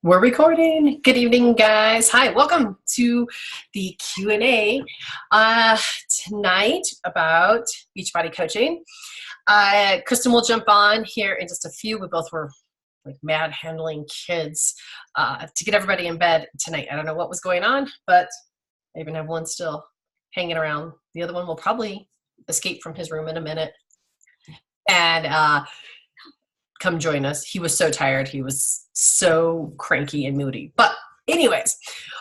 We're recording. Good evening, guys. Hi, welcome to the Q&A tonight about Beachbody coaching. Kristen will jump on here in just a few. We both were like mad handling kids to get everybody in bed tonight. I don't know what was going on, but I even have one still hanging around. The other one will probably escape from his room in a minute and come join us. He was so tired. He was so cranky and moody. But anyways,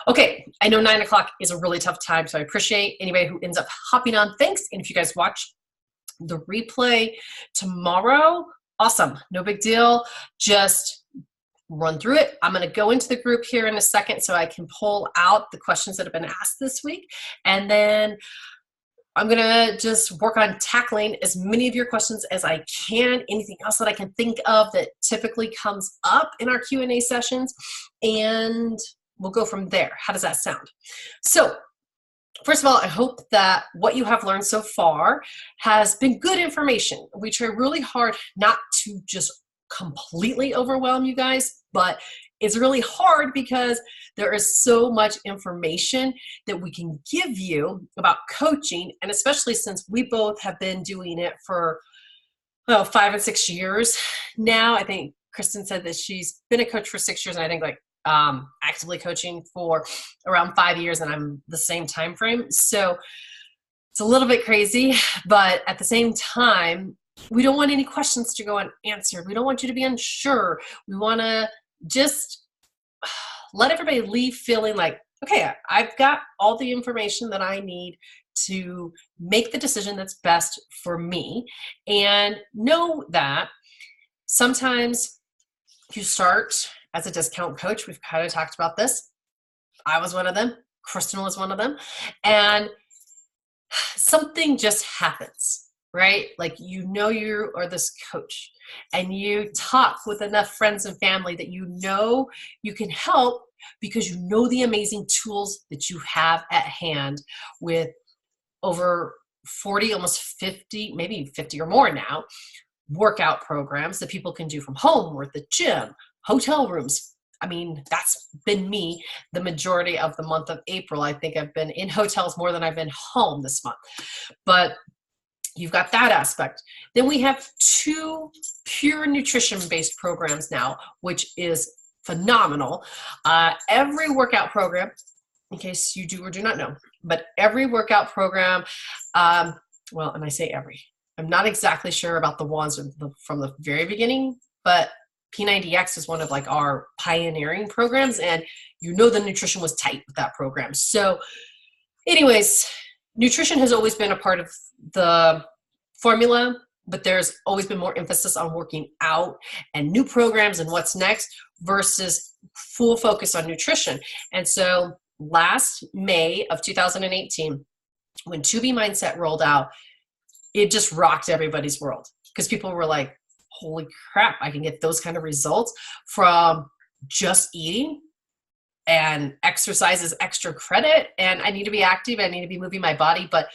okay, I know 9 o'clock is a really tough time, so I appreciate anybody who ends up hopping on. Thanks. And if you guys watch the replay tomorrow, awesome. No big deal. Just run through it. I'm going to go into the group here in a second so I can pull out the questions that have been asked this week. And then I'm going to just work on tackling as many of your questions as I can, anything else that I can think of that typically comes up in our Q&A sessions, and we'll go from there. How does that sound? So, first of all, I hope that what you have learned so far has been good information. We try really hard not to just completely overwhelm you guys, but it's really hard because there is so much information that we can give you about coaching, and especially since we both have been doing it for 5 and 6 years now. I think Kristen said that she's been a coach for 6 years, and I think actively coaching for around 5 years, and I'm the same time frame. So it's a little bit crazy, but at the same time, we don't want any questions to go unanswered. We don't want you to be unsure. We want to just let everybody leave feeling like, okay, I've got all the information that I need to make the decision that's best for me. And know that sometimes you start as a discount coach. We've kind of talked about this. I was one of them. Kristen was one of them. And something just happens. Right? Like, you are this coach and you talk with enough friends and family that you can help because you know the amazing tools that you have at hand with over 40, almost 50, maybe 50 or more now, workout programs that people can do from home or at the gym, hotel rooms. I mean, that's been me the majority of the month of April. I think I've been in hotels more than I've been home this month. But you've got that aspect. Then we have 2 pure nutrition-based programs now, which is phenomenal. Every workout program, in case you do or do not know, but every workout program, and I say every, I'm not exactly sure about the ones from the very beginning, but P90X is one of our pioneering programs, and the nutrition was tight with that program. So anyways, nutrition has always been a part of the formula, but there's always been more emphasis on working out and new programs and what's next versus full focus on nutrition. And so last May of 2018, when 2B Mindset rolled out, it just rocked everybody's world because people were like, holy crap, I can get those kind of results from just eating, and exercise is extra credit, and I need to be active, I need to be moving my body, but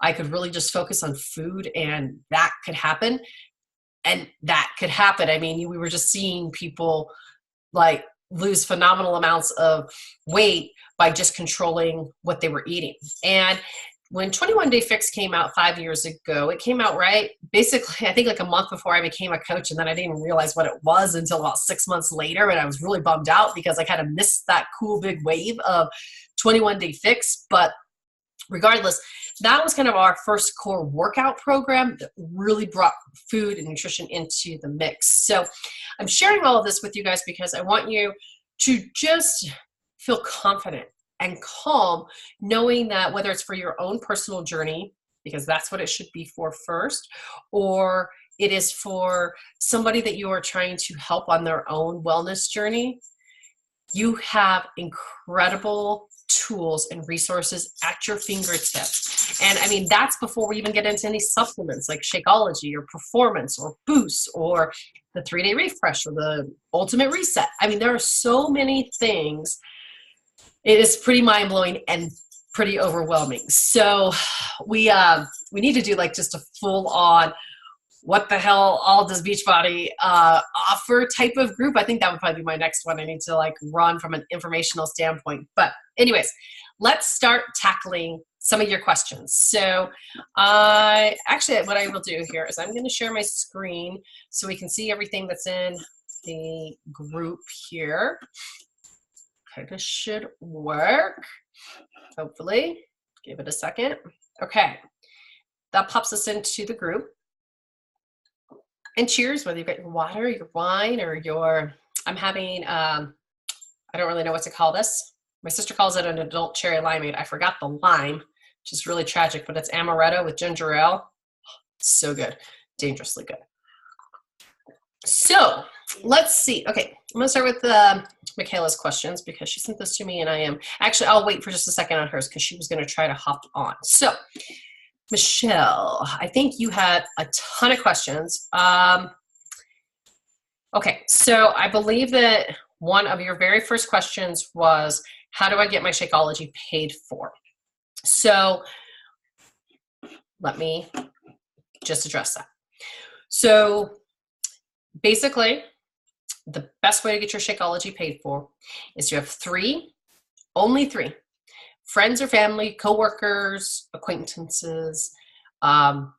I could really just focus on food, and that could happen. And that could happen. I mean, we were just seeing people lose phenomenal amounts of weight by just controlling what they were eating. And when 21 Day Fix came out 5 years ago, it came out basically, I think a month before I became a coach, and then I didn't even realize what it was until about 6 months later, and I was really bummed out because I kind of missed that cool big wave of 21 Day Fix. But regardless, that was kind of our first core workout program that really brought food and nutrition into the mix. So I'm sharing all of this with you guys because I want you to just feel confident and calm, knowing that whether it's for your own personal journey, because that's what it should be for first, or it is for somebody that you are trying to help on their own wellness journey, you have incredible tools and resources at your fingertips. And I mean, that's before we even get into any supplements like Shakeology or Performance or Boost or the 3-day refresh or the Ultimate Reset. I mean, there are so many things. It is pretty mind-blowing and pretty overwhelming. So we need to do just a full-on what the hell all does Beachbody offer type of group. I think that would probably be my next one. I need to like run from an informational standpoint. But anyways, let's start tackling some of your questions. So actually what I will do here is I'm going to share my screen so we can see everything that's in the group here. Okay, this should work. Hopefully. Give it a second. Okay. That pops us into the group. And cheers, whether you've got your water, your wine, or your, I'm having, I don't really know what to call this. My sister calls it an adult cherry limeade. I forgot the lime, which is really tragic, but it's amaretto with ginger ale. So good. Dangerously good. So let's see. Okay, I'm going to start with Michaela's questions because she sent this to me and I am, actually, I'll wait for just a second on hers because she was going to try to hop on. So Michelle, I think you had a ton of questions. Okay, so I believe that one of your very first questions was, how do I get my Shakeology paid for? So let me just address that. So basically, the best way to get your Shakeology paid for is you have only three, friends or family, coworkers, acquaintances, on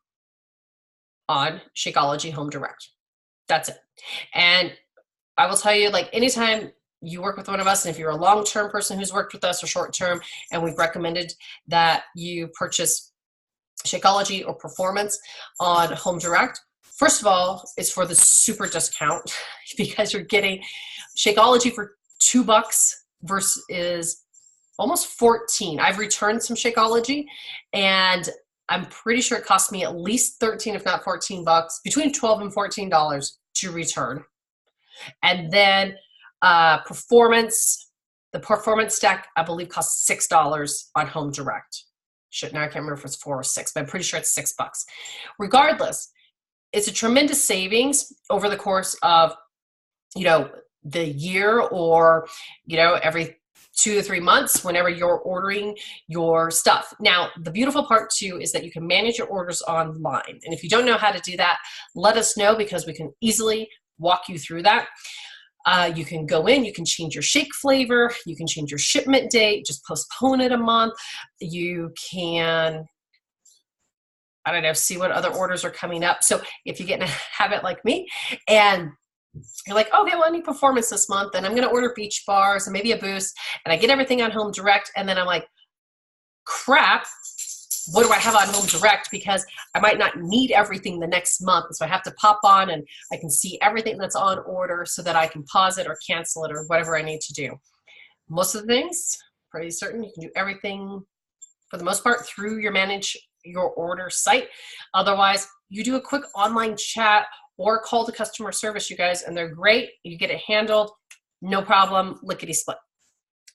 Shakeology Home Direct. That's it. And I will tell you, like, anytime you work with one of us, and if you're a long-term person who's worked with us or short-term, and we've recommended that you purchase Shakeology or Performance on Home Direct, first of all, it's for the super discount because you're getting Shakeology for $2 versus almost 14. I've returned some Shakeology and I'm pretty sure it cost me at least 13, if not 14 bucks, between 12 and $14 to return. And then Performance, the Performance stack, I believe costs $6 on Home Direct. Now I can't remember if it's 4 or 6, but I'm pretty sure it's $6. Regardless, it's a tremendous savings over the course of, the year or, every 2 to 3 months whenever you're ordering your stuff. Now, the beautiful part too is that you can manage your orders online. And if you don't know how to do that, let us know because we can easily walk you through that. You can go in, you can change your shake flavor, you can change your shipment date, just postpone it a month. You can, see what other orders are coming up. So if you get in a habit like me and you're like, okay, well, I need Performance this month and I'm going to order Beach Bars and maybe a Boost and I get everything on Home Direct and then I'm like, crap, what do I have on Home Direct? Because I might not need everything the next month. So I have to pop on and I can see everything that's on order so that I can pause it or cancel it or whatever I need to do. Most of the things, pretty certain, you can do everything for the most part through your Manage Your Order site. Otherwise, you do a quick online chat or call to customer service, you guys, and they're great. You get it handled, no problem, lickety split.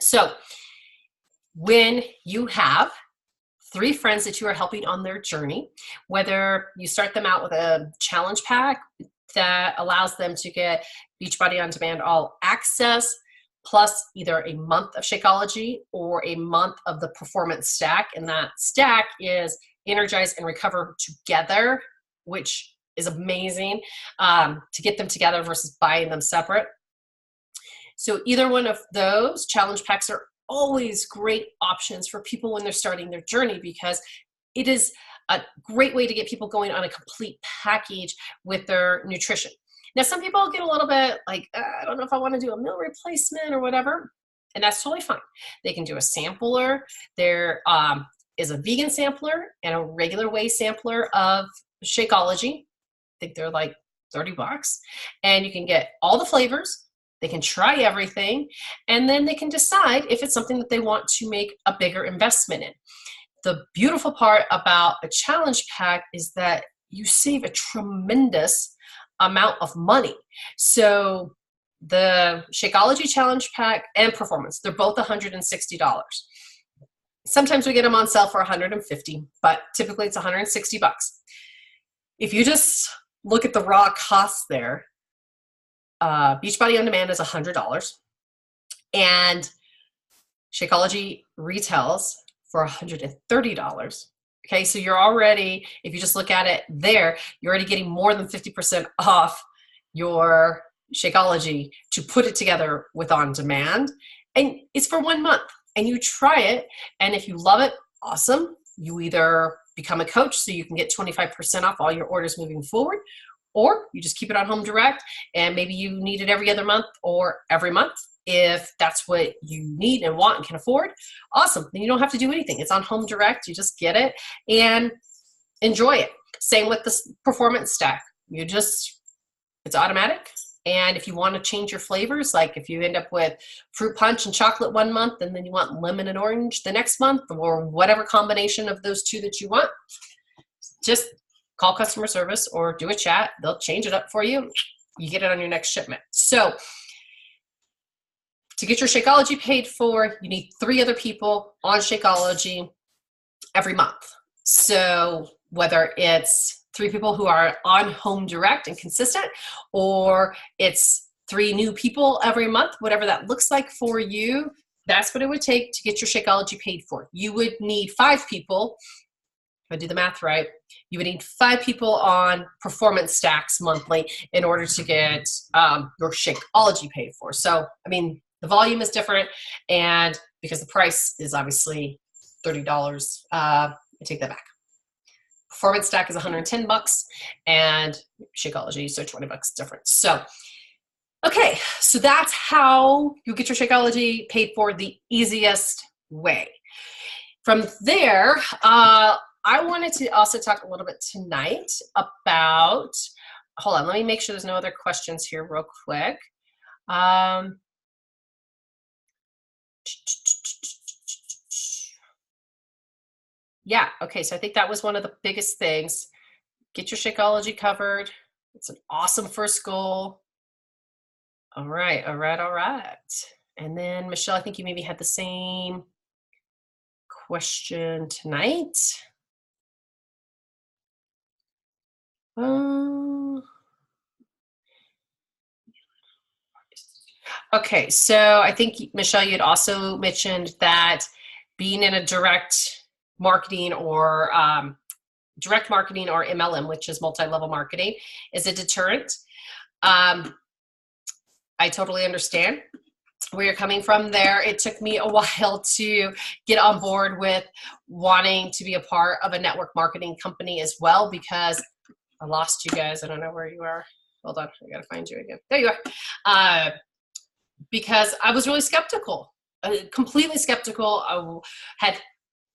So when you have 3 friends that you are helping on their journey, whether you start them out with a challenge pack that allows them to get Beachbody On Demand All Access, plus either a month of Shakeology or a month of the Performance stack, and that stack is Energize and Recover together, which is amazing to get them together versus buying them separate. So either one of those challenge packs are always great options for people when they're starting their journey because it is a great way to get people going on a complete package with their nutrition. Now, some people get a little bit like, I don't know if I want to do a meal replacement or whatever, and that's totally fine. They can do a sampler. There is a vegan sampler and a regular whey sampler of Shakeology. I think they're like $30, and you can get all the flavors. They can try everything, and then they can decide if it's something that they want to make a bigger investment in. The beautiful part about a challenge pack is that you save a tremendous amount of money. So the Shakeology challenge pack and Performance, they're both $160. Sometimes we get them on sale for $150, but typically it's $160. If you just look at the raw costs there, Beachbody On Demand is $100 and Shakeology retails for $130. Okay, so you're already, if you just look at it there, you're already getting more than 50% off your Shakeology to put it together with On Demand. And it's for 1 month. And you try it, and if you love it, awesome. You either become a coach so you can get 25% off all your orders moving forward, or you just keep it on home direct, and maybe you need it every other month or every month. If that's what you need and want and can afford, awesome. Then you don't have to do anything. It's on home direct. You just get it and enjoy it. Same with the performance stack. It's automatic. And if you want to change your flavors, like if you end up with fruit punch and chocolate 1 month, and then you want lemon and orange the next month, or whatever combination of those two that you want, just call customer service or do a chat. They'll change it up for you. You get it on your next shipment. So to get your Shakeology paid for, you need 3 other people on Shakeology every month. So whether it's 3 people who are on home direct and consistent, or it's 3 new people every month, whatever that looks like for you, that's what it would take to get your Shakeology paid for. You would need 5 people, if I do the math right, you would need 5 people on performance stacks monthly in order to get your Shakeology paid for. So, I mean, the volume is different, and because the price is obviously $30, I take that back. Performance stack is $110, and Shakeology, so $20 difference. So, okay, so that's how you get your Shakeology paid for the easiest way. From there, I wanted to also talk a little bit tonight about, hold on, let me make sure there's no other questions here real quick. Yeah, okay, so I think that was one of the biggest things. Get your Shakeology covered. It's an awesome first goal. All right, all right, all right. And then, Michelle, I think you maybe had the same question tonight. Okay, so I think, Michelle, you had also mentioned that being in a direct marketing or MLM, which is multi-level marketing, is a deterrent. I totally understand where you're coming from there. It took me a while to get on board with wanting to be a part of a network marketing company as well, because I lost you guys. I don't know where you are. Hold on, I gotta find you again. There you are. Because I was really skeptical, completely skeptical. I had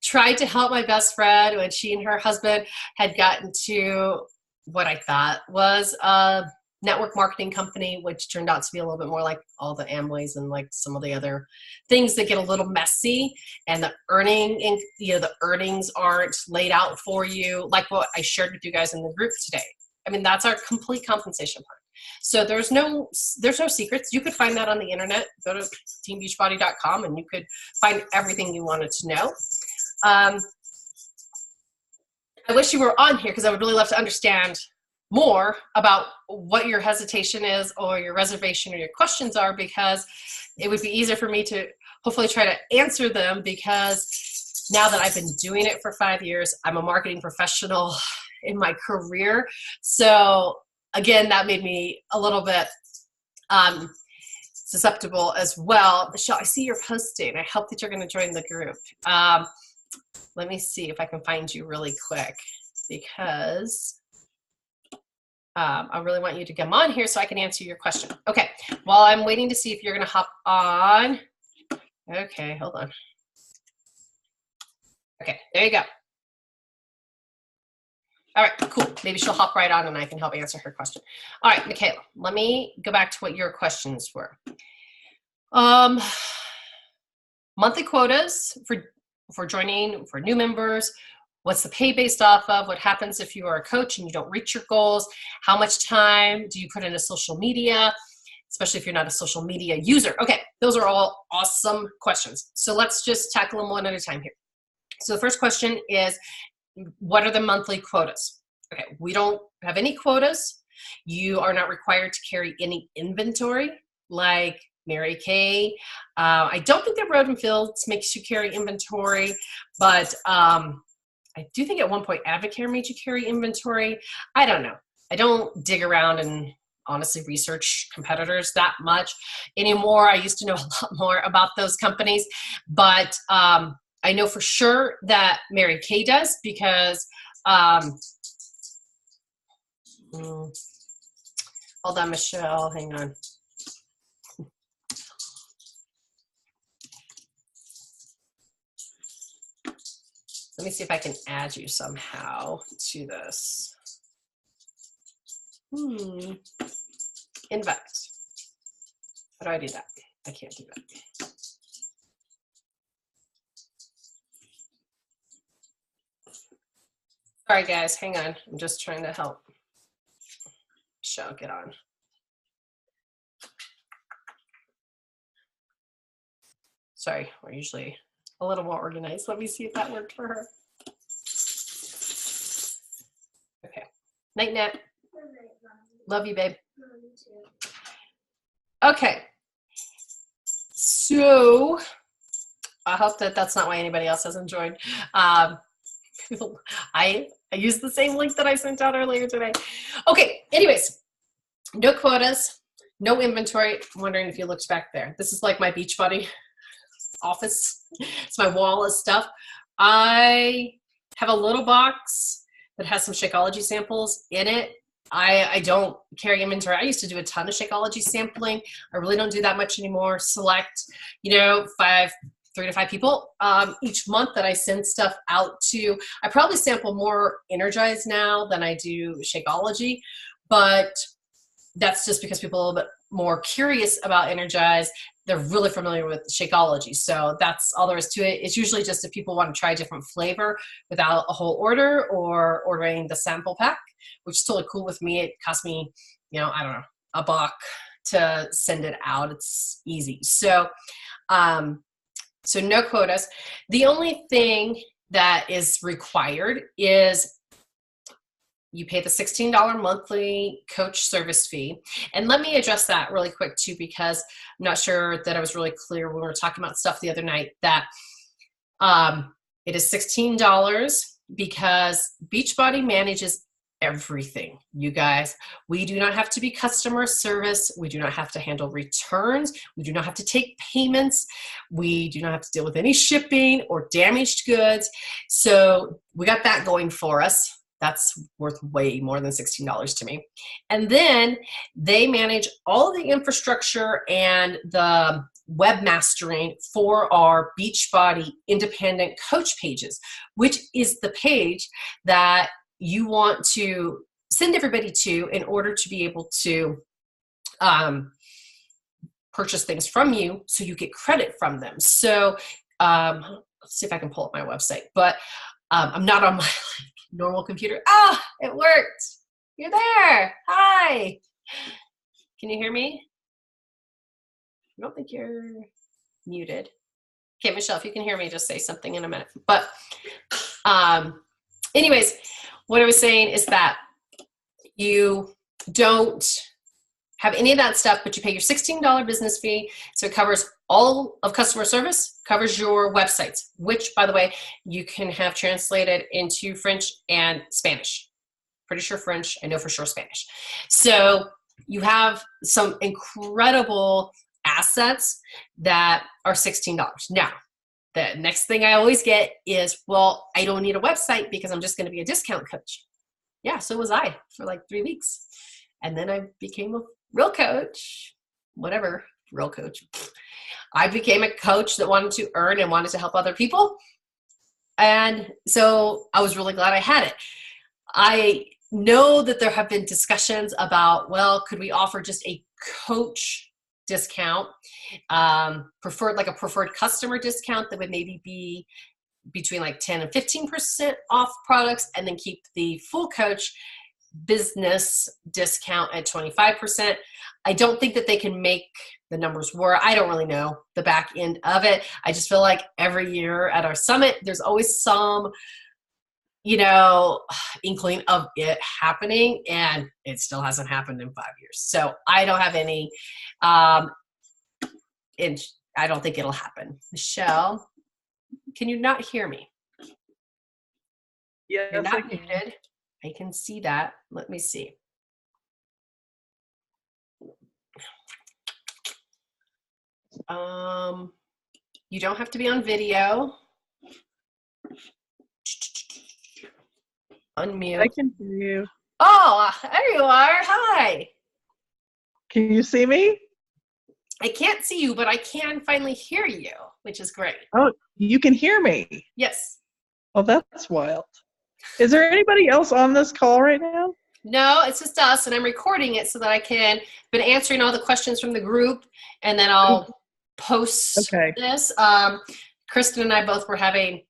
tried to help my best friend when she and her husband had gotten to what I thought was a network marketing company, which turned out to be a little bit more like all the Amways and like some of the other things that get a little messy, and the earnings aren't laid out for you like what I shared with you guys in the group today. I mean, that's our complete compensation plan. So there's no secrets. You could find that on the internet. Go to teambeachbody.com and you could find everything you wanted to know. I wish you were on here because I would really love to understand more about what your hesitation is or your reservation or your questions are, because it would be easier for me to hopefully try to answer them, because now that I've been doing it for 5 years, I'm a marketing professional in my career. So again, that made me a little bit susceptible as well. Michelle, I see you're posting. I hope that you're going to join the group. Let me see if I can find you really quick, because I really want you to come on here so I can answer your question. Okay, while I'm waiting to see if you're going to hop on. Okay, hold on. Okay, there you go. All right, cool. Maybe she'll hop right on and I can help answer her question. All right, Michaela, let me go back to what your questions were. Monthly quotas for joining, for new members. What's the pay based off of? What happens if you are a coach and you don't reach your goals? How much time do you put into social media, especially if you're not a social media user? Okay, those are all awesome questions. So let's just tackle them one at a time here. So the first question is, what are the monthly quotas? Okay, we don't have any quotas. You are not required to carry any inventory like Mary Kay. I don't think that Road and Fields makes you carry inventory, but I I do think at one point Advocare made you carry inventory. I don't know. I don't dig around and honestly research competitors that much anymore. I used to know a lot more about those companies, but I know for sure that Mary Kay does because hold on, Michelle, hang on. Let me see if I can add you somehow to this. Invite. How do I do that? I can't do that. Sorry guys, hang on. I'm just trying to help Michelle get on. Sorry, we're usually a little more organized. Let me see if that worked for her. Okay. Night, Nat. Love you, babe. Love you too. Okay. So I hope that that's not why anybody else hasn't joined. I used the same link that I sent out earlier today. Okay. Anyways, no quotas, no inventory. I'm wondering if you looked back there. This is like my Beachbody office. It's my wall of stuff. I have a little box that has some Shakeology samples in it. I don't carry inventory. I used to do a ton of Shakeology sampling. I really don't do that much anymore. Select, 3 to 5 people each month that I send stuff out to. I probably sample more Energize now than I do Shakeology, but that's just because people are a little bit more curious about Energize. They're really familiar with Shakeology. So that's all there is to it. It's usually just if people want to try a different flavor without a whole order or ordering the sample pack, which is totally cool with me. It cost me, I don't know, $1 to send it out. It's easy. So, so no quotas. The only thing that is required is you pay the $16 monthly coach service fee. And let me address that really quick too, because I'm not sure that I was really clear when we were talking about stuff the other night that it is $16 because Beachbody manages everything, you guys. We do not have to be customer service. We do not have to handle returns. We do not have to take payments. We do not have to deal with any shipping or damaged goods. So we got that going for us. That's worth way more than $16 to me. And then they manage all the infrastructure and the webmastering for our Beachbody independent coach pages, which is the page that you want to send everybody to in order to be able to purchase things from you so you get credit from them. So let's see if I can pull up my website, but I'm not on my normal computer. Ah, it worked. You're there. Hi. Can you hear me? I don't think you're muted. Okay, Michelle, if you can hear me, just say something in a minute. But anyways, what I was saying is that you don't have any of that stuff, but you pay your $16 business fee. So it covers all of customer service, covers your websites, which, by the way, you can have translated into French and Spanish. Pretty sure French, I know for sure Spanish. So you have some incredible assets that are $16. Now, the next thing I always get is, well, I don't need a website because I'm just going to be a discount coach. Yeah, so was I for like 3 weeks. And then I became a real coach, whatever, real coach. I became a coach that wanted to earn and wanted to help other people. And so I was really glad I had it. I know that there have been discussions about, well, could we offer just a coach discount, preferred customer discount that would maybe be between like 10 and 15% off products, and then keep the full coach business discount at 25%. I don't think that they can make the numbers work. I don't really know the back end of it. I just feel like every year at our summit, there's always some, inkling of it happening, and it still hasn't happened in 5 years. So I don't have any, and I don't think it'll happen. Michelle, can you not hear me? You're Yes, I not can. muted. I can see that. Let me see. You don't have to be on video. I Unmute. can hear you. Oh, there you are. Hi. Can you see me? I can't see you, but I can finally hear you, which is great. Oh, you can hear me. Yes. Oh, that's wild. Is there anybody else on this call right now? No, it's just us, and I'm recording it so that I can been answering all the questions from the group, and then I'll post Okay. this. Kristen and I both were having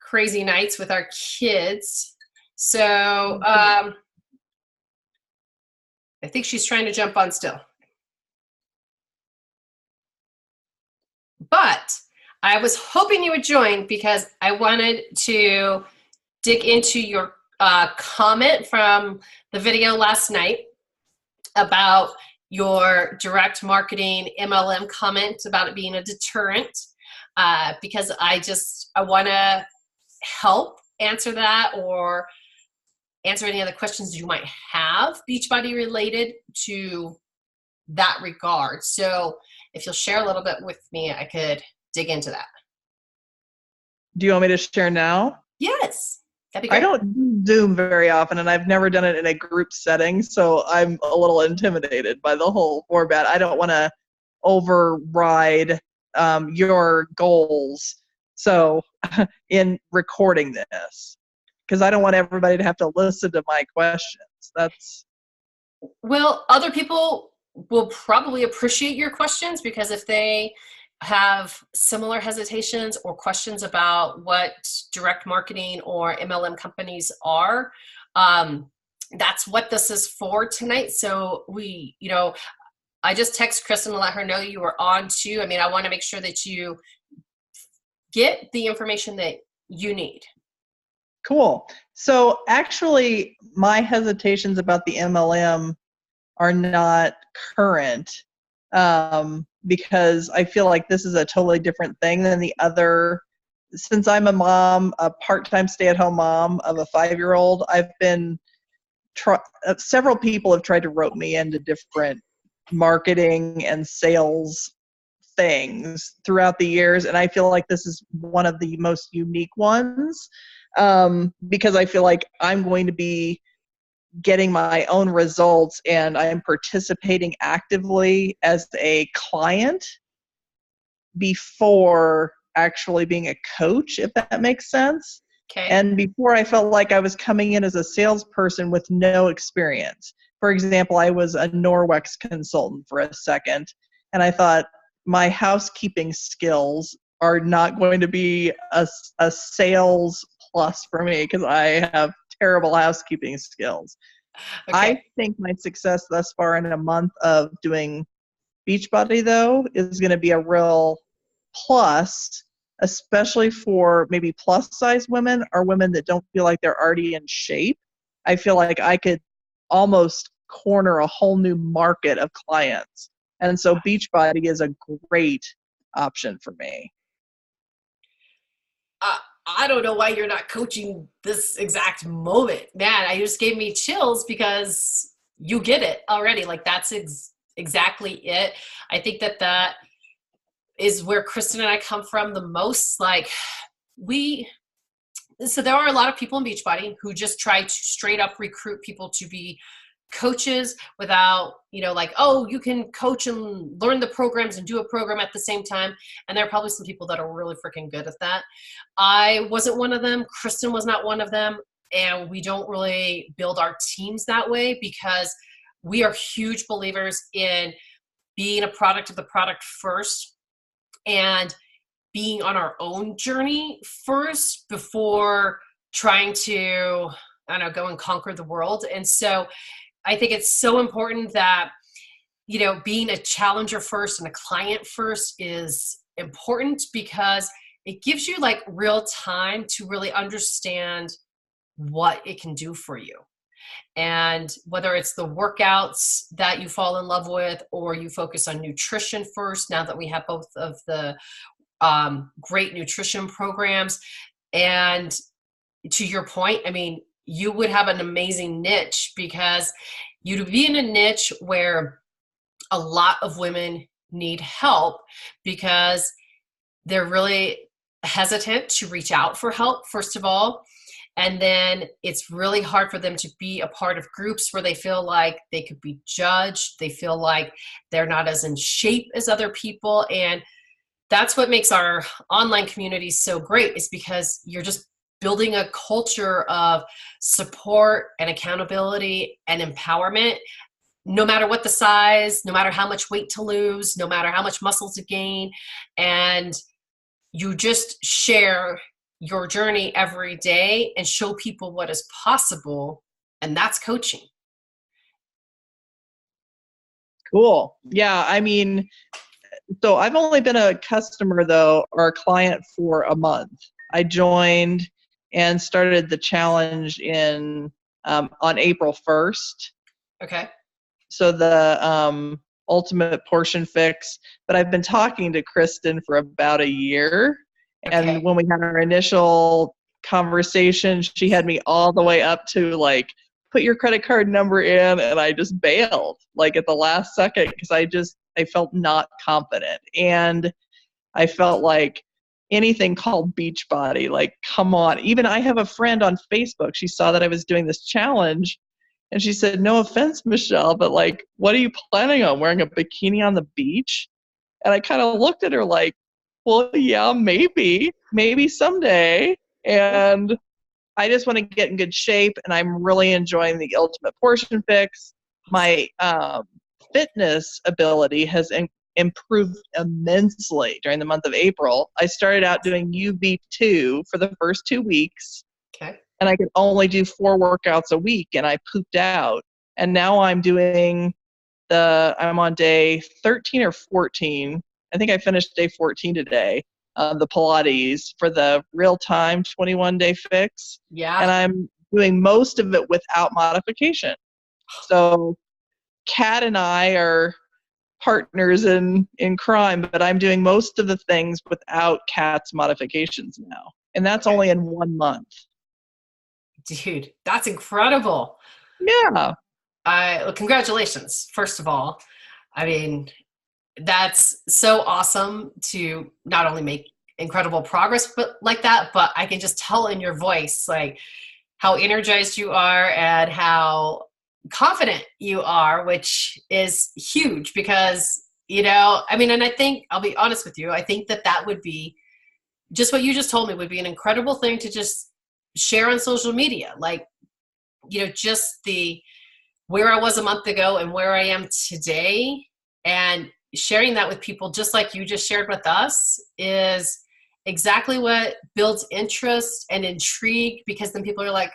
crazy nights with our kids, so I think she's trying to jump on still. But I was hoping you would join because I wanted to dig into your comment from the video last night about your direct marketing MLM comment about it being a deterrent, because I want to help answer that or answer any other questions you might have Beachbody related to that regard. So if you'll share a little bit with me, I could dig into that. Do you want me to share now? Yes, that'd be I great. don't do Zoom very often, and I've never done it in a group setting, so I'm a little intimidated by the whole format. I don't want to override your goals. So in recording this, because I don't want everybody to have to listen to my questions. That's Well, other people will probably appreciate your questions because if they have similar hesitations or questions about what direct marketing or MLM companies are, that's what this is for tonight. So I just text Kristen to let her know you were on too. I mean, I want to make sure that you get the information that you need. cool. So actually, my hesitations about the MLM are not current, because I feel like this is a totally different thing than the other. Since I'm a mom, a part-time stay-at-home mom of a 5-year-old, I've been several people have tried to rope me into different marketing and sales things throughout the years, and I feel like this is one of the most unique ones, because I feel like I'm going to be getting my own results and I'm participating actively as a client before actually being a coach, if that makes sense. Okay. And before, I felt like I was coming in as a salesperson with no experience. For example, I was a Norwex consultant for a second, and I thought my housekeeping skills are not going to be a sales plus for me because I have terrible housekeeping skills. Okay. I think my success thus far in a month of doing Beachbody, though, is going to be a real plus, especially for maybe plus size women or women that don't feel like they're already in shape. I feel like I could almost corner a whole new market of clients. And so Beachbody is a great option for me. I don't know why you're not coaching this exact moment. Man, I just gave me chills because you get it already. Like that's exactly it. I think that is where Kristen and I come from the most. Like so there are a lot of people in Beachbody who just try to straight up recruit people to be coaches without, like, oh, you can coach and learn the programs and do a program at the same time. And there are probably some people that are really freaking good at that. I wasn't one of them. Kristen was not one of them. And we don't really build our teams that way because we are huge believers in being a product of the product first and being on our own journey first before trying to, I don't know, go and conquer the world. And so I think it's so important that, being a challenger first and a client first is important because it gives you like real time to really understand what it can do for you. And whether it's the workouts that you fall in love with or you focus on nutrition first, now that we have both of the great nutrition programs, and to your point, I mean, you would have an amazing niche because you'd be in a niche where a lot of women need help because they're really hesitant to reach out for help, first of all. And then it's really hard for them to be a part of groups where they feel like they could be judged. They feel like they're not as in shape as other people. And that's what makes our online community so great, is because you're just building a culture of support and accountability and empowerment, no matter what the size, no matter how much weight to lose, no matter how much muscle to gain. And you just share your journey every day and show people what is possible. And that's coaching. Cool. Yeah. I mean, so I've only been a customer though, or a client for a month. I joined and started the challenge on April 1st. Okay. So the ultimate portion fix, but I've been talking to Kristen for about a year. Okay. And when we had our initial conversation, she had me all the way up to like, put your credit card number in, and I just bailed like at the last second because I felt not confident. And I felt like anything called Beachbody, like, come on. Even I have a friend on Facebook. She saw that I was doing this challenge and she said, no offense, Michelle, but like, what are you planning on, wearing a bikini on the beach? And I kind of looked at her like, well, yeah, maybe someday. And I just want to get in good shape, and I'm really enjoying the ultimate portion fix. My fitness ability has improved immensely during the month of April. I started out doing UV2 for the first 2 weeks. Okay. And I could only do 4 workouts a week, and I pooped out. And now I'm on day 13 or 14. I think I finished day 14 today, the Pilates for the real-time 21-day fix. Yeah. And I'm doing most of it without modification. So Kat and I are partners in crime, but I'm doing most of the things without Kat's modifications now. And that's only in 1 month. Dude, that's incredible. Yeah. Congratulations, first of all. I mean, that's so awesome to not only make incredible progress but like that, but I can just tell in your voice like how energized you are and how confident you are, which is huge because, I mean, and I think, I'll be honest with you, I think that would be just what you just told me would be an incredible thing to just share on social media. Like, just where I was a month ago and where I am today, and sharing that with people just like you just shared with us is exactly what builds interest and intrigue, because then people are like,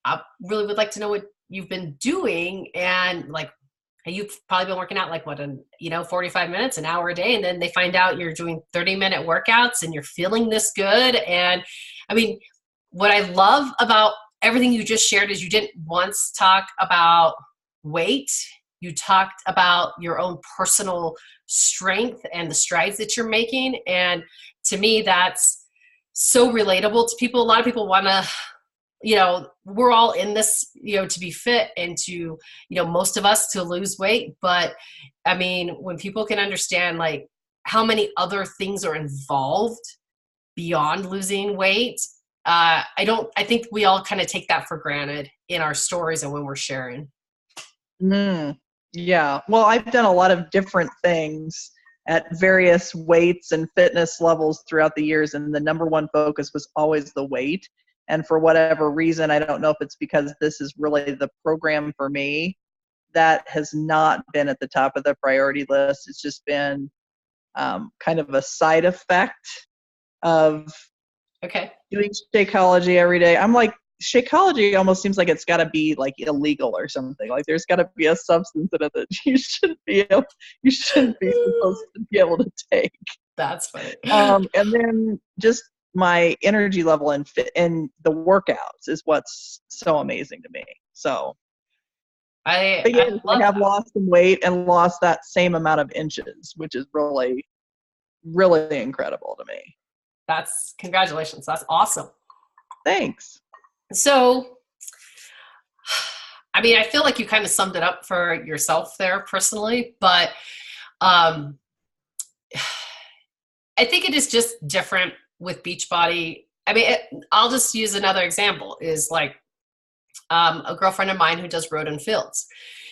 I really would like to know what you've been doing. And like, you've probably been working out like 45 minutes, an hour a day. And then they find out you're doing 30-minute workouts and you're feeling this good. And I mean, what I love about everything you just shared is you didn't once talk about weight. You talked about your own personal strength and the strides that you're making. And to me, that's so relatable to people. A lot of people want to, we're all in this, to be fit and to, most of us to lose weight. But I mean, when people can understand like how many other things are involved beyond losing weight, I think we all kind of take that for granted in our stories and when we're sharing. Yeah. Well, I've done a lot of different things at various weights and fitness levels throughout the years, and the number one focus was always the weight. And for whatever reason, I don't know if it's because this is really the program for me, that has not been at the top of the priority list. It's just been kind of a side effect of doing Shakeology every day. I'm like, Shakeology almost seems like it's got to be like illegal or something. Like there's got to be a substance in it that you shouldn't be supposed to be able to take. That's funny. And then just my energy level and the workouts is what's so amazing to me. So I have lost some weight and lost that same amount of inches, which is really, really incredible to me. Congratulations. That's awesome. Thanks. So, I mean, I feel like you kind of summed it up for yourself there personally, but um, I think it is just different with Beachbody. I mean, I'll just use another example is like a girlfriend of mine who does road and fields.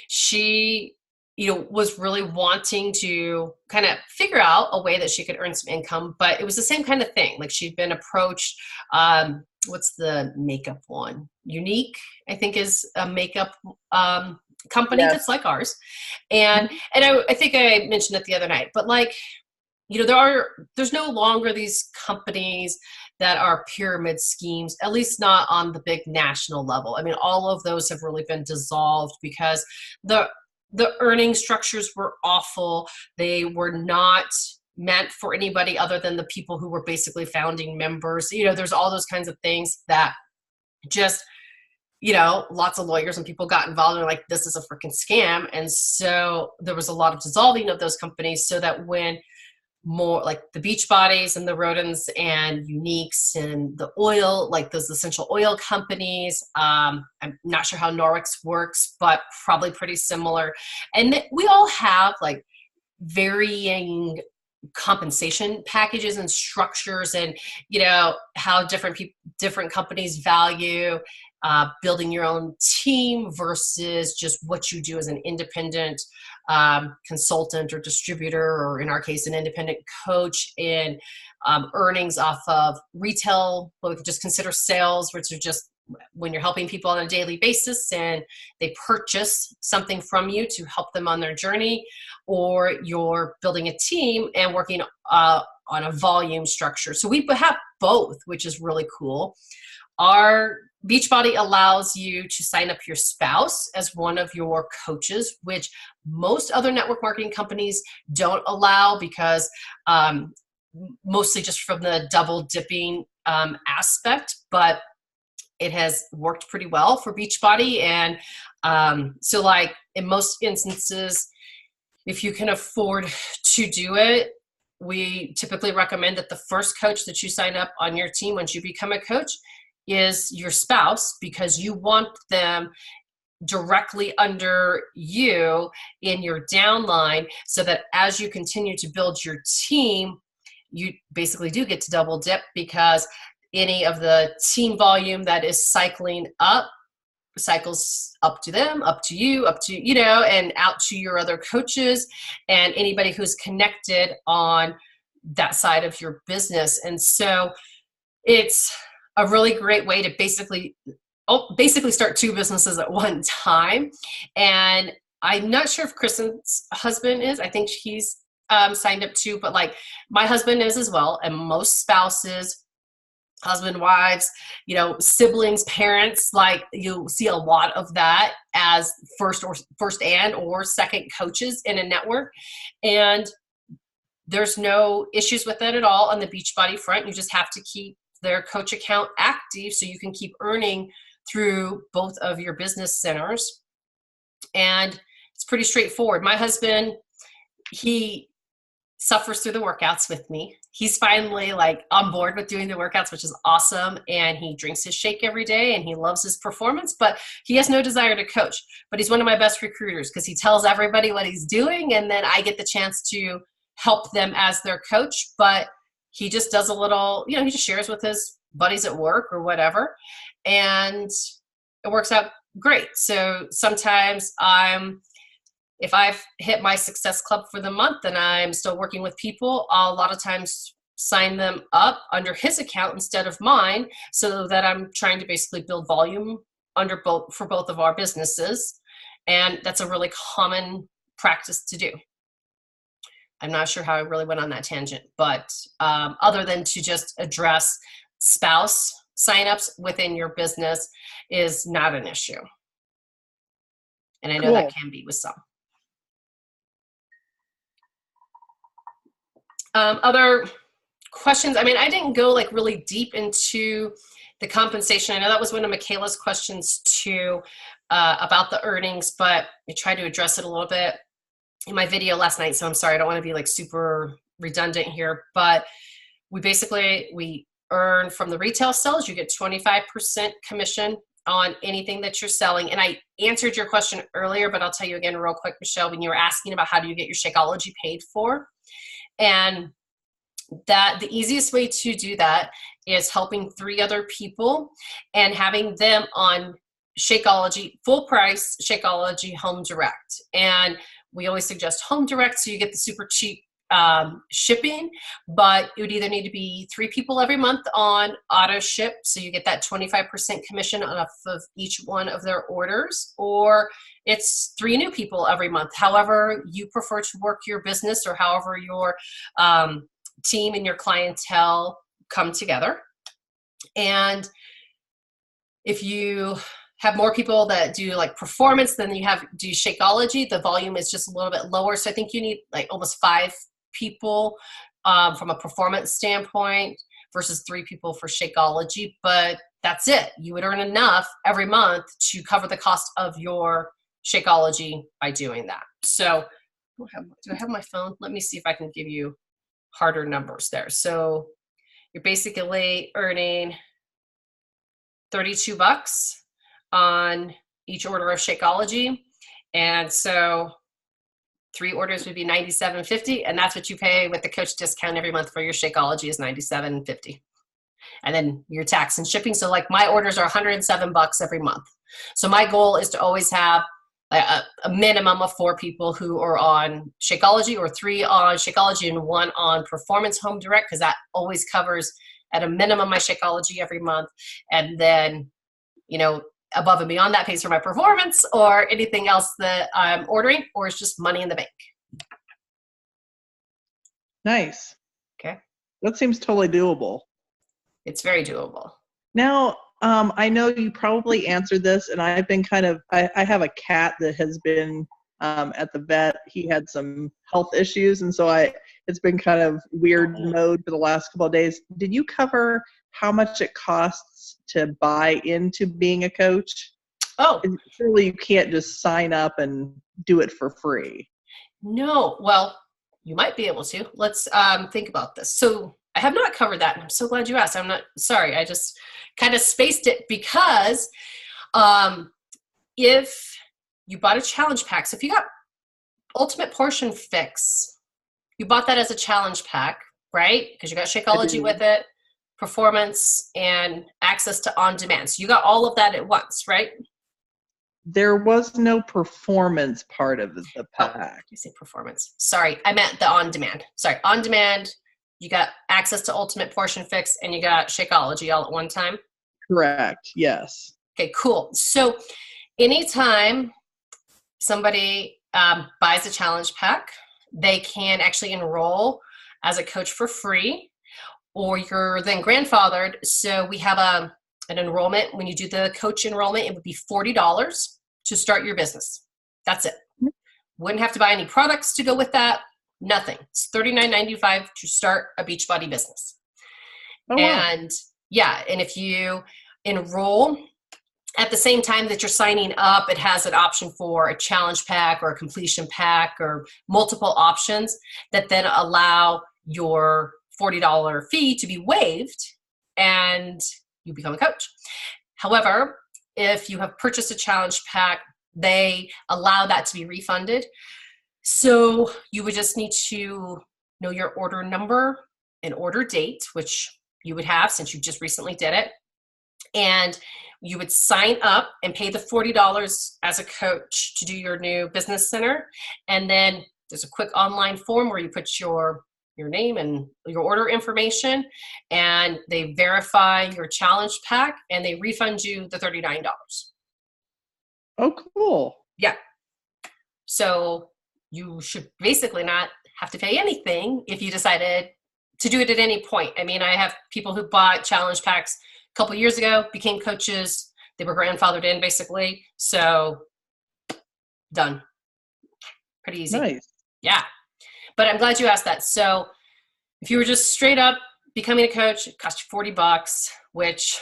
She, was really wanting to kind of figure out a way that she could earn some income, but it was the same kind of thing. Like she'd been approached, what's the makeup one? Unique, I think, is a makeup company Yes. that's like ours. And I think I mentioned it the other night, but like, there's no longer these companies that are pyramid schemes, at least not on the big national level. I mean, all of those have really been dissolved because the earning structures were awful. They were not meant for anybody other than the people who were basically founding members. There's all those kinds of things that just, lots of lawyers and people got involved and were like, this is a freaking scam. And so there was a lot of dissolving of those companies so that when more like the Beachbodies and the Rodents and Uniques and the oil, like those essential oil companies. I'm not sure how Norwex works, but probably pretty similar. And we all have like varying compensation packages and structures, and how different companies value building your own team versus just what you do as an independent consultant or distributor, or in our case, an independent coach, in earnings off of retail, what we could just consider sales, which are just when you're helping people on a daily basis and they purchase something from you to help them on their journey, or you're building a team and working on a volume structure. So we have both, which is really cool. Our Beachbody allows you to sign up your spouse as one of your coaches, which most other network marketing companies don't allow because mostly just from the double dipping aspect, but it has worked pretty well for Beachbody. And so like in most instances, if you can afford to do it, we typically recommend that the first coach that you sign up on your team once you become a coach is your spouse, because you want them directly under you in your downline, so that as you continue to build your team, you basically do get to double dip, because any of the team volume that is cycling up cycles up to them, up to you, and out to your other coaches and anybody who's connected on that side of your business. And so it's a really great way to basically start two businesses at one time. And I'm not sure if Kristen's husband is. I think he's signed up too, but like my husband is as well. And most spouses, husband, wives, siblings, parents, like you'll see a lot of that as first and or second coaches in a network. And there's no issues with it at all on the Beachbody front. You just have to keep their coach account active so you can keep earning through both of your business centers. And it's pretty straightforward. My husband, he suffers through the workouts with me. He's finally like on board with doing the workouts, which is awesome. And he drinks his shake every day and he loves his performance, but he has no desire to coach. But he's one of my best recruiters because he tells everybody what he's doing. And then I get the chance to help them as their coach. But he just does a little, he just shares with his buddies at work or whatever. And it works out great. So sometimes if I've hit my success club for the month and I'm still working with people, I'll a lot of times sign them up under his account instead of mine, so that I'm trying to basically build volume for both of our businesses. And that's a really common practice to do. I'm not sure how I really went on that tangent, but other than to just address spouse signups within your business is not an issue. And I know that can be with some. Other questions? I mean, I didn't go like really deep into the compensation. I know that was one of Michaela's questions too, about the earnings, but I tried to address it a little bit in my video last night. So I'm sorry, I don't want to be like super redundant here, but we earn from the retail sales. You get 25% commission on anything that you're selling. And I answered your question earlier, but I'll tell you again real quick, Michelle, when you were asking about how do you get your Shakeology paid for. And that the easiest way to do that is helping 3 other people and having them on Shakeology, full price Shakeology Home Direct. And we always suggest Home Direct so you get the super cheap shipping, but it would either need to be 3 people every month on auto ship, so you get that 25% commission off of each one of their orders, or it's 3 new people every month, however you prefer to work your business or however your team and your clientele come together. And if you have more people that do like performance than you have do Shakeology, the volume is just a little bit lower. So I think you need like almost 5 people from a performance standpoint versus 3 people for Shakeology, but that's it. You would earn enough every month to cover the cost of your Shakeology by doing that. So do I have my phone? Let me see if I can give you harder numbers there. So you're basically earning $32 on each order of Shakeology. And so 3 orders would be $97.50, and that's what you pay with the coach discount every month for your Shakeology is $97.50. And then your tax and shipping. So like my orders are $107 every month. So my goal is to always have a minimum of 4 people who are on Shakeology, or 3 on Shakeology and 1 on Performance Home Direct, because that always covers at a minimum my Shakeology every month. And then, you know, above and beyond that pays for my performance or anything else that I'm ordering, or it's just money in the bank. Nice. Okay. That seems totally doable. It's very doable. Now, I know you probably answered this, and I've been I have a cat that has been at the vet. He had some health issues, and so it's been kind of weird mode for the last couple of days. Did you cover how much it costs to buy into being a coach? Oh. Surely you can't just sign up and do it for free. No. Well, you might be able to. Let's think about this. So I have not covered that, and I'm so glad you asked. I'm not sorry. I just kind of spaced it because if you bought a challenge pack, so if you got Ultimate Portion Fix, you bought that as a challenge pack, right? Because you got Shakeology with it, performance, and access to on-demand. So you got all of that at once, right? There was no performance part of the pack. You say performance. Sorry, I meant the on-demand. Sorry, on-demand. You got access to Ultimate Portion Fix, and you got Shakeology all at one time? Correct, yes. Okay, cool. So anytime somebody buys a challenge pack, they can actually enroll as a coach for free, or you're then grandfathered. So we have an enrollment. When you do the coach enrollment, it would be $40 to start your business. That's it. Wouldn't have to buy any products to go with that. Nothing. It's $39.95 to start a Beachbody business. Oh, wow. And yeah, and if you enroll at the same time that you're signing up, it has an option for a challenge pack or a completion pack or multiple options that then allow your $40 fee to be waived and you become a coach. However, if you have purchased a challenge pack, they allow that to be refunded. So you would just need to know your order number and order date, which you would have since you just recently did it. And you would sign up and pay the $40 as a coach to do your new business center. And then there's a quick online form where you put your name and your order information, and they verify your challenge pack and they refund you the $39. Oh, cool. Yeah. So you should basically not have to pay anything if you decided to do it at any point. I mean, I have people who bought challenge packs a couple years ago, became coaches. They were grandfathered in basically. So done. Pretty easy. Nice. Yeah. But I'm glad you asked that. So if you were just straight up becoming a coach, it cost you $40, which,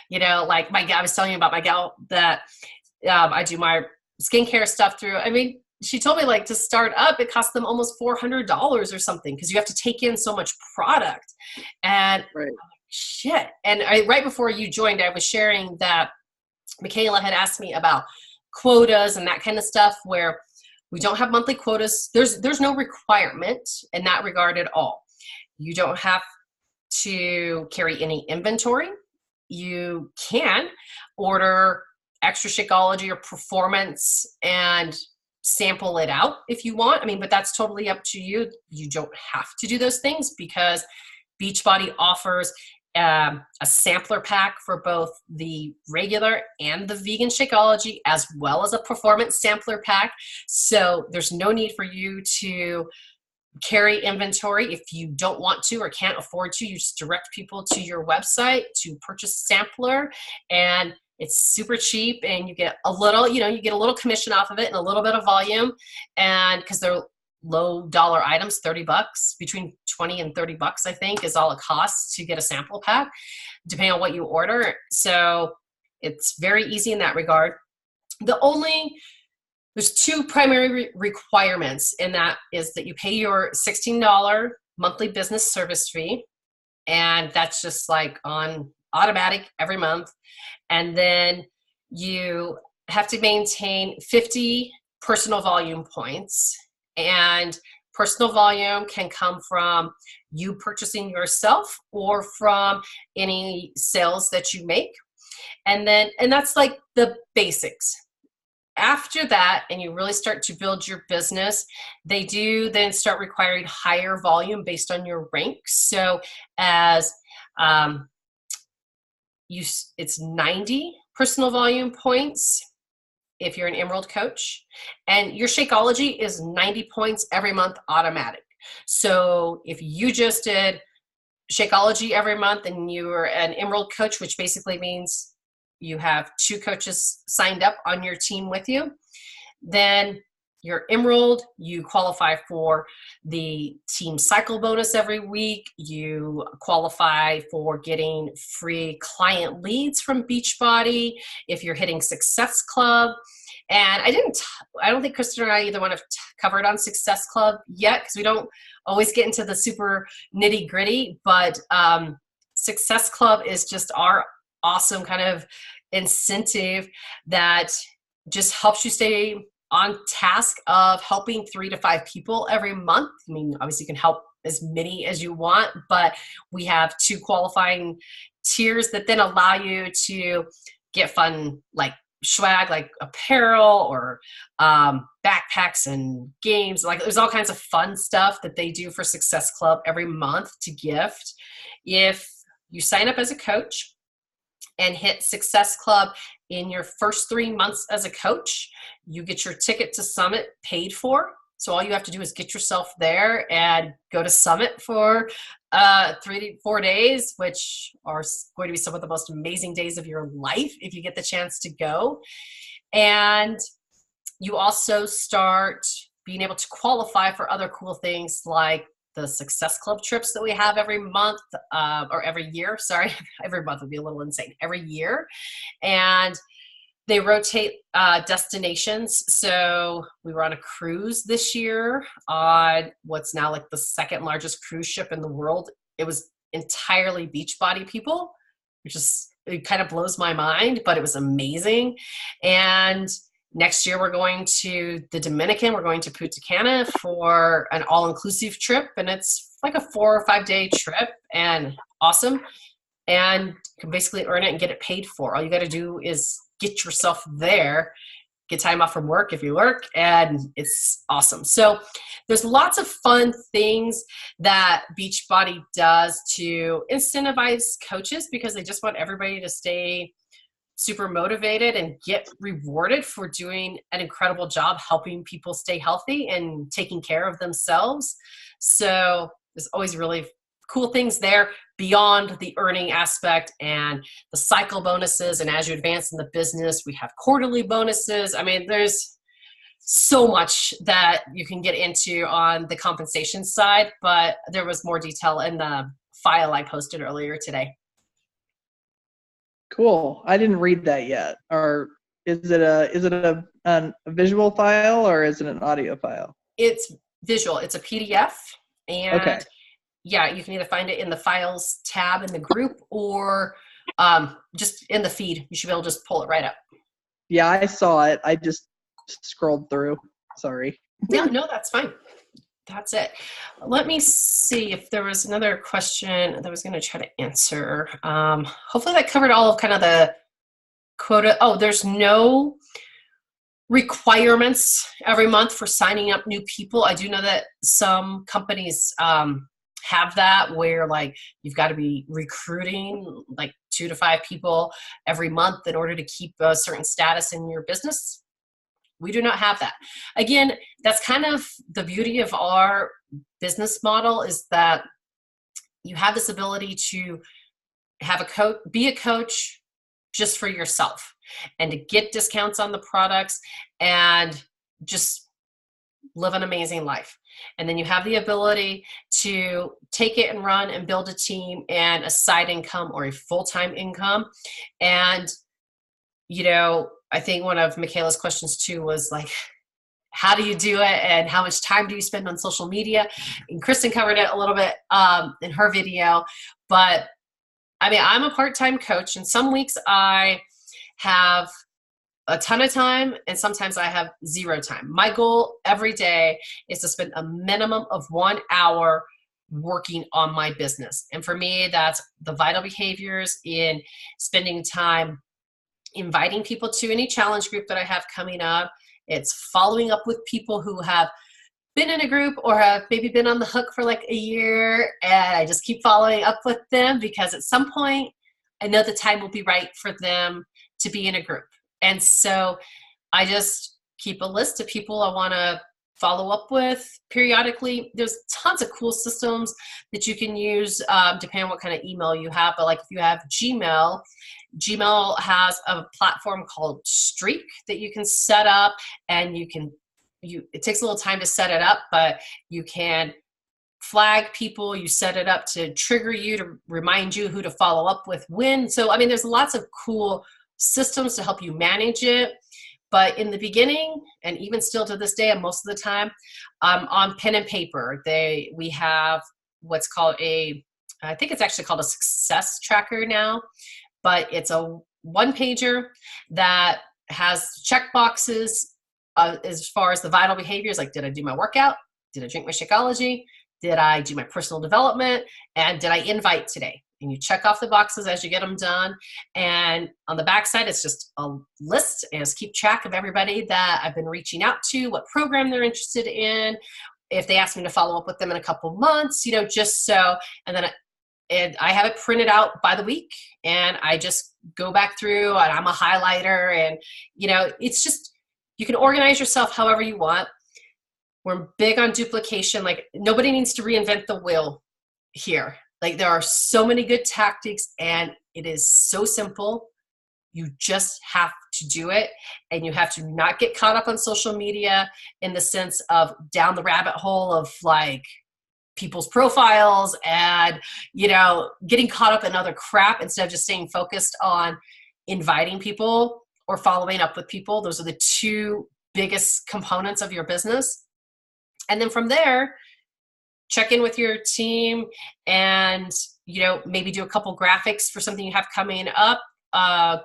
you know, like I was telling you about my gal that I do my skincare stuff through. I mean, she told me like to start up, it cost them almost $400 or something because you have to take in so much product. And right. shit. And right before you joined, I was sharing that Michaela had asked me about quotas and that kind of stuff, where we don't have monthly quotas. There's no requirement in that regard at all. You don't have to carry any inventory. You can order extra Shakeology or Performance and sample it out if you want. I mean, but that's totally up to you. You don't have to do those things because Beachbody offers a sampler pack for both the regular and the vegan Shakeology, as well as a Performance sampler pack. So there's no need for you to carry inventory. If you don't want to or can't afford to, you just direct people to your website to purchase a sampler, and it's super cheap, and you get a little, you get a little commission off of it and a little bit of volume. And because they're low dollar items, $30, between 20 and $30, I think, is all it costs to get a sample pack, depending on what you order. So it's very easy in that regard. There's two primary requirements, and that is that you pay your $16 monthly business service fee, and that's just like on automatic every month. And then you have to maintain 50 personal volume points, and personal volume can come from you purchasing yourself or from any sales that you make. And that's like the basics. After that, and you really start to build your business, they do then start requiring higher volume based on your rank. So as it's 90 personal volume points if you're an Emerald coach, and your Shakeology is 90 points every month automatic. So if you just did Shakeology every month and you were an Emerald coach, which basically means you have 2 coaches signed up on your team with you, then you're Emerald. You qualify for the team cycle bonus every week. You qualify for getting free client leads from Beachbody if you're hitting Success Club. And I don't think Kristen or I either one have covered on Success Club yet, because we don't always get into the super nitty gritty, but Success Club is just our awesome kind of incentive that just helps you stay on task of helping 3 to 5 people every month. I mean, obviously you can help as many as you want, but we have 2 qualifying tiers that then allow you to get fun like swag, like apparel or backpacks and games. Like there's all kinds of fun stuff that they do for Success Club every month to gift. If you sign up as a coach and hit Success Club in your first 3 months as a coach, you get your ticket to Summit paid for. So all you have to do is get yourself there and go to Summit for 3 to 4 days, which are going to be some of the most amazing days of your life if you get the chance to go. And you also start being able to qualify for other cool things like the Success Club trips that we have every month, or every year, sorry. Every month would be a little insane. Every year. And they rotate destinations. So we were on a cruise this year on what's now like the 2nd largest cruise ship in the world. It was entirely Beachbody people, which is, it kind of blows my mind, but it was amazing. And next year we're going to the Dominican. We're going to Punta Cana for an all-inclusive trip, and it's like a 4 or 5 day trip, and awesome. And you can basically earn it and get it paid for. All you got to do is get yourself there, get time off from work if you work, and it's awesome. So there's lots of fun things that Beachbody does to incentivize coaches, because they just want everybody to stay super motivated and get rewarded for doing an incredible job helping people stay healthy and taking care of themselves. So there's always really cool things there beyond the earning aspect and the cycle bonuses. And as you advance in the business, we have quarterly bonuses. I mean, there's so much that you can get into on the compensation side, but there was more detail in the file I posted earlier today. Cool. I didn't read that yet. Or is it a visual file or is it an audio file? It's visual. It's a PDF, and okay. yeah, you can either find it in the files tab in the group or just in the feed. You should be able to just pull it right up. Yeah, I saw it. I just scrolled through. Sorry. Yeah, no, that's fine. That's it. Let me see if there was another question that I was going to try to answer. Hopefully that covered all of kind of the quota. Oh, there's no requirements every month for signing up new people. I do know that some companies have that where like you've got to be recruiting like 2 to 5 people every month in order to keep a certain status in your business. We do not have that. Again, that's kind of the beauty of our business model, is that you have this ability to have a coach, be a coach just for yourself, and to get discounts on the products and just live an amazing life. And then you have the ability to take it and run and build a team and a side income or a full-time income. And, you know, I think one of Michaela's questions too was like, how do you do it and how much time do you spend on social media? And Kristen covered it a little bit in her video, but I mean, I'm a part-time coach, and some weeks I have a ton of time and sometimes I have 0 time. My goal every day is to spend a minimum of 1 hour working on my business. And for me, that's the vital behaviors in spending time inviting people to any challenge group that I have coming up. It's following up with people who have been in a group or have maybe been on the hook for like a year, and I just keep following up with them because at some point I know the time will be right for them to be in a group. And so I just keep a list of people I want to follow up with periodically. There's tons of cool systems that you can use depending on what kind of email you have. But like if you have Gmail, Gmail has a platform called Streak that you can set up, and it takes a little time to set it up, but you can flag people. You set it up to trigger you, to remind you who to follow up with when. So, I mean, there's lots of cool systems to help you manage it. But in the beginning, and even still to this day, and most of the time, on pen and paper, we have what's called I think it's actually called a success tracker now, but it's a 1-pager that has check boxes as far as the vital behaviors, like did I do my workout? Did I drink my Shakeology? Did I do my personal development? And did I invite today? And you check off the boxes as you get them done. And on the backside, it's just a list, and just keep track of everybody that I've been reaching out to, what program they're interested in, if they ask me to follow up with them in a couple months, you know, just so. And I have it printed out by the week, and I just go back through, and I'm a highlighter, and, you know, it's just, you can organize yourself however you want. We're big on duplication. Like, nobody needs to reinvent the wheel here. Like, there are so many good tactics, and it is so simple. You just have to do it, and you have to not get caught up on social media in the sense of down the rabbit hole of like people's profiles and, you know, getting caught up in other crap instead of just staying focused on inviting people or following up with people. Those are the 2 biggest components of your business. And then from there, check in with your team and, you know, maybe do a couple graphics for something you have coming up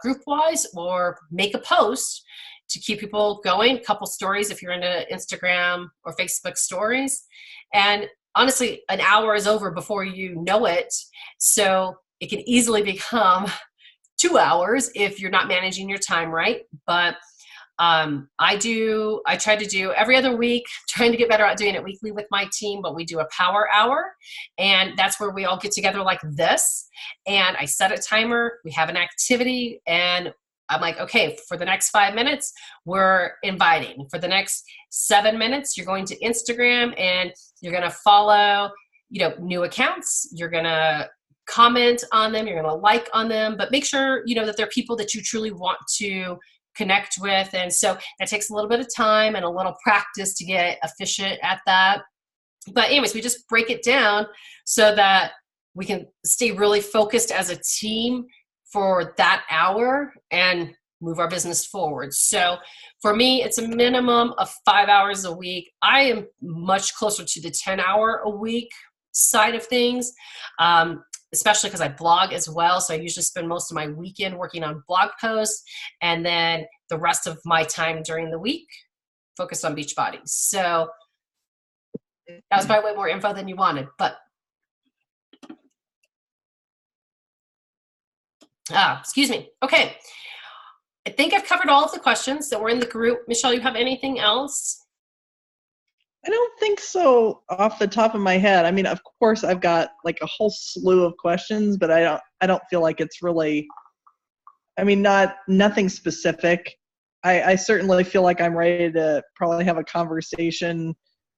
group-wise, or make a post to keep people going, a couple stories if you're into Instagram or Facebook stories. And honestly, an hour is over before you know it. So it can easily become 2 hours if you're not managing your time right. But I try to do every other week, trying to get better at doing it weekly with my team, but we do a power hour, and that's where we all get together like this, and I set a timer, we have an activity, and I'm like, okay, for the next 5 minutes, we're inviting. For the next 7 minutes, you're going to Instagram and you're going to follow, you know, new accounts. You're going to comment on them. You're going to like on them, but make sure, you know, that they're people that you truly want to connect with. And so that takes a little bit of time and a little practice to get efficient at that. But anyways, we just break it down so that we can stay really focused as a team for that hour and move our business forward. So for me, it's a minimum of 5 hours a week. I am much closer to the 10-hour a week side of things, especially because I blog as well. So I usually spend most of my weekend working on blog posts, and then the rest of my time during the week focused on Beachbody. So that was probably way more info than you wanted, but excuse me. Okay. I think I've covered all of the questions that were in the group. Michelle, you have anything else? I don't think so off the top of my head. I mean, of course I've got like a whole slew of questions, but I don't feel like it's really, I mean, nothing specific. I certainly feel like I'm ready to probably have a conversation,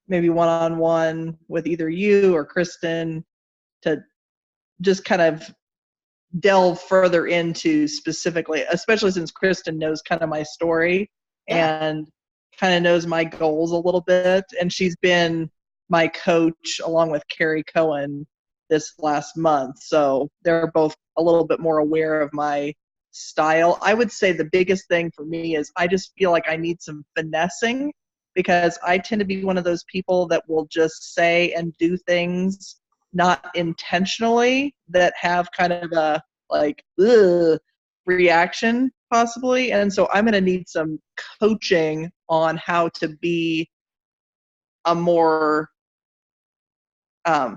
maybe one-on-one with either you or Kristen, to just kind of delve further into specifically, especially since Kristen knows kind of my story and kind of knows my goals a little bit. And she's been my coach along with Carrie Cohen this last month. So they're both a little bit more aware of my style. I would say the biggest thing for me is I just feel like I need some finessing, because I tend to be one of those people that will just say and do things not intentionally that have kind of a like reaction possibly. And so I'm going to need some coaching on how to be a more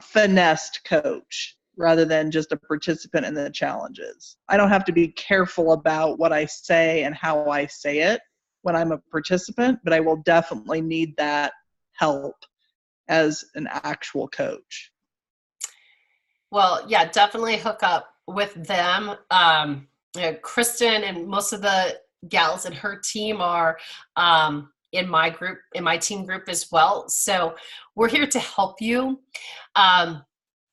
finessed coach rather than just a participant in the challenges. I don't have to be careful about what I say and how I say it when I'm a participant, but I will definitely need that help as an actual coach. Well, yeah, definitely hook up with them. Kristen and most of the gals in her team are in my group, in my team group as well. So we're here to help you.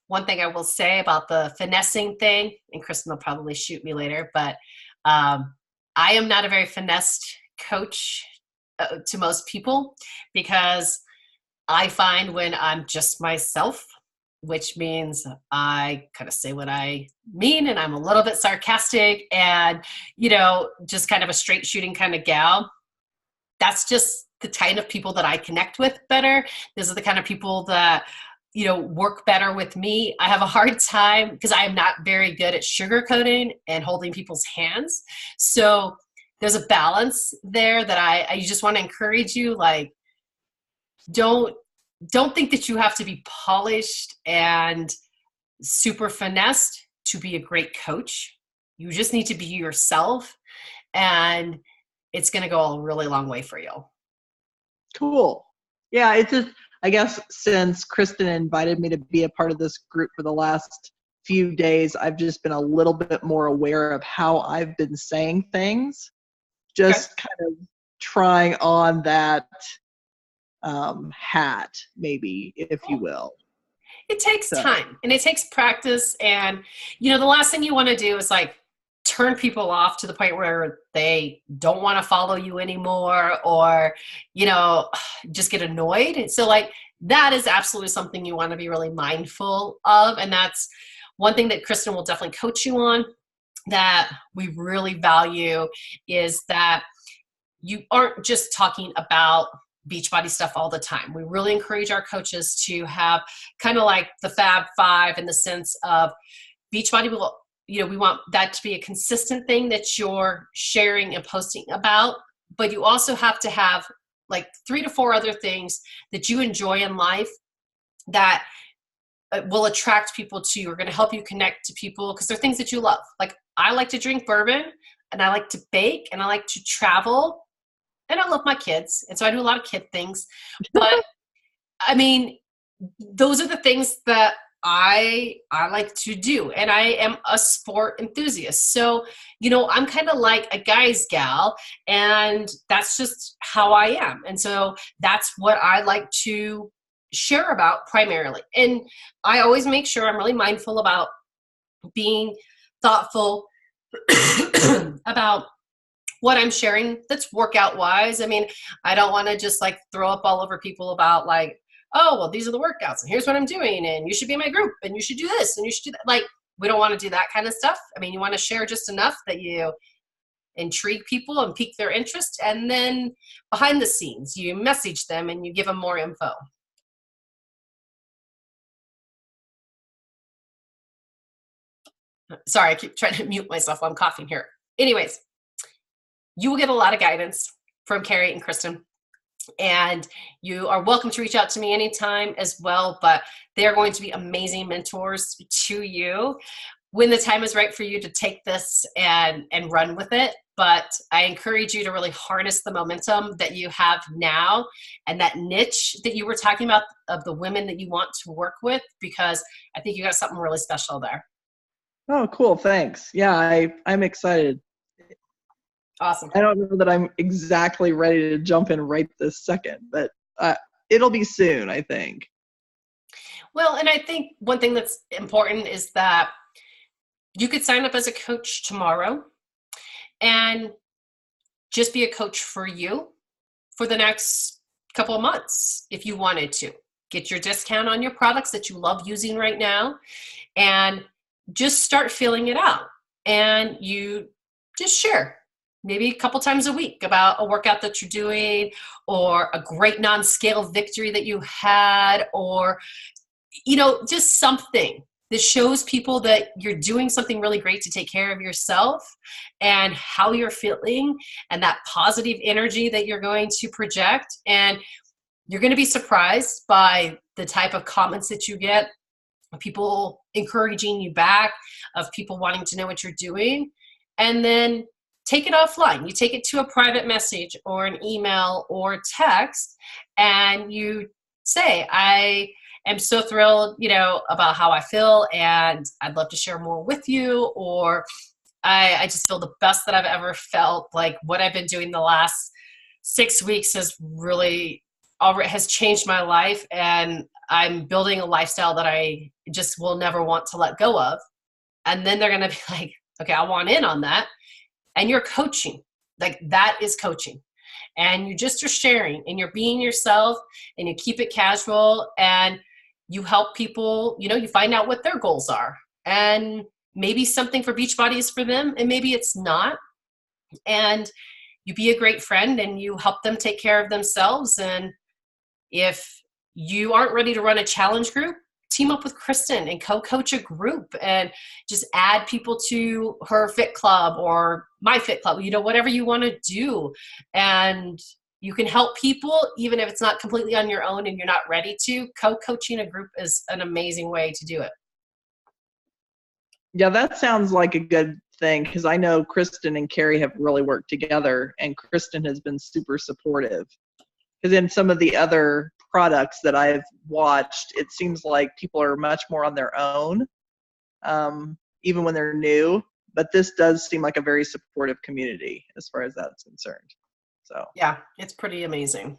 One thing I will say about the finessing thing, and Kristen will probably shoot me later, but I am not a very finessed coach to most people, because I find when I'm just myself, which means I kind of say what I mean, and I'm a little bit sarcastic and, just kind of a straight shooting kind of gal. That's just the kind of people that I connect with better. Those are the kind of people that, work better with me. I have a hard time because I am not very good at sugarcoating and holding people's hands. So there's a balance there that I just want to encourage you, like, don't think that you have to be polished and super finessed to be a great coach. You just need to be yourself, and it's going to go a really long way for you. Cool. Yeah, it's just, I guess since Kristen invited me to be a part of this group for the last few days, I've just been a little bit more aware of how I've been saying things, just kind of trying on that hat, maybe, if you will. It takes time and it takes practice. And, the last thing you want to do is like turn people off to the point where they don't want to follow you anymore, or, just get annoyed. So like that is absolutely something you want to be really mindful of. And that's one thing that Kristen will definitely coach you on, that we really value, is that you aren't just talking about Beachbody stuff all the time. We really encourage our coaches to have kind of like the Fab Five, in the sense of Beachbody will, we want that to be a consistent thing that you're sharing and posting about, but you also have to have like 3 to 4 other things that you enjoy in life that will attract people to you, or going to help you connect to people, because they're things that you love. Like I like to drink bourbon, and I like to bake, and I like to travel, and I love my kids. And so I do a lot of kid things, but I mean, those are the things that I like to do. And I am a sport enthusiast. So, I'm kind of like a guy's gal, and that's just how I am. And so that's what I like to share about primarily. And I always make sure I'm really mindful about being thoughtful about what I'm sharing that's workout wise. I mean, I don't want to just like throw up all over people about like, oh, well, these are the workouts and here's what I'm doing, and you should be in my group and you should do this and you should do that. Like, we don't want to do that kind of stuff. I mean, you want to share just enough that you intrigue people and pique their interest. And then behind the scenes, you message them and you give them more info. Sorry, I keep trying to mute myself while I'm coughing here. Anyways, you will get a lot of guidance from Carrie and Kristen. And you are welcome to reach out to me anytime as well, but they are going to be amazing mentors to you when the time is right for you to take this and run with it. But I encourage you to really harness the momentum that you have now and that niche that you were talking about of the women that you want to work with, because I think you got something really special there. Oh, cool. Thanks. Yeah, I'm excited. Awesome. I don't know that I'm exactly ready to jump in right this second, but it'll be soon, I think. Well, and I think one thing that's important is that you could sign up as a coach tomorrow and just be a coach for you for the next couple of months if you wanted to. Get your discount on your products that you love using right now and just start filling it out. And you just share maybe a couple times a week about a workout that you're doing or a great non-scale victory that you had, or, you know, just something that shows people that you're doing something really great to take care of yourself and how you're feeling and that positive energy that you're going to project. And you're going to be surprised by the type of comments that you get, of people encouraging you back, of people wanting to know what you're doing. And then take it offline. You take it to a private message or an email or text, and you say, I am so thrilled, you know, about how I feel, and I'd love to share more with you, or I just feel the best that I've ever felt. Like what I've been doing the last 6 weeks has really has changed my life, and I'm building a lifestyle that I just will never want to let go of. And then they're going to be like, okay, I want in on that. And you're coaching. Like that is coaching. And you just are sharing and you're being yourself and you keep it casual and you help people, you know, you find out what their goals are. And maybe something for Beachbody is for them and maybe it's not. And you be a great friend and you help them take care of themselves. And if you aren't ready to run a challenge group, team up with Kristen and co-coach a group and just add people to her fit club or my fit club, you know, whatever you want to do. And you can help people even if it's not completely on your own and you're not ready to. Co-coaching a group is an amazing way to do it. Yeah, that sounds like a good thing because I know Kristen and Carrie have really worked together and Kristen has been super supportive. Because in some of the other products that I've watched, it seems like people are much more on their own, even when they're new. But this does seem like a very supportive community as far as that's concerned. So yeah, it's pretty amazing.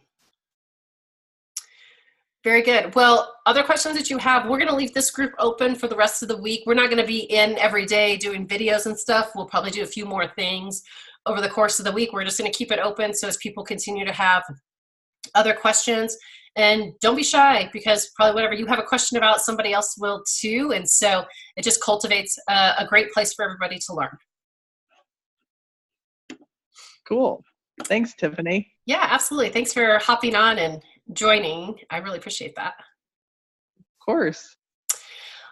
Very good. Well, other questions that you have, we're going to leave this group open for the rest of the week. We're not going to be in every day doing videos and stuff. We'll probably do a few more things over the course of the week. We're just going to keep it open so as people continue to have other questions. And don't be shy because probably whatever you have a question about, somebody else will too. And so it just cultivates a great place for everybody to learn. Cool. Thanks, Tiffany. Yeah, absolutely. Thanks for hopping on and joining. I really appreciate that. Of course.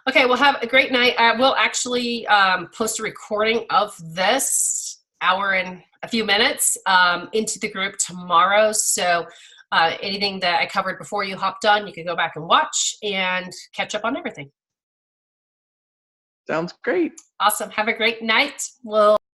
Okay, well, have a great night. I will actually post a recording of this hour and a few minutes into the group tomorrow. So anything that I covered before you hopped on, you can go back and watch and catch up on everything. Sounds great. Awesome. Have a great night. We'll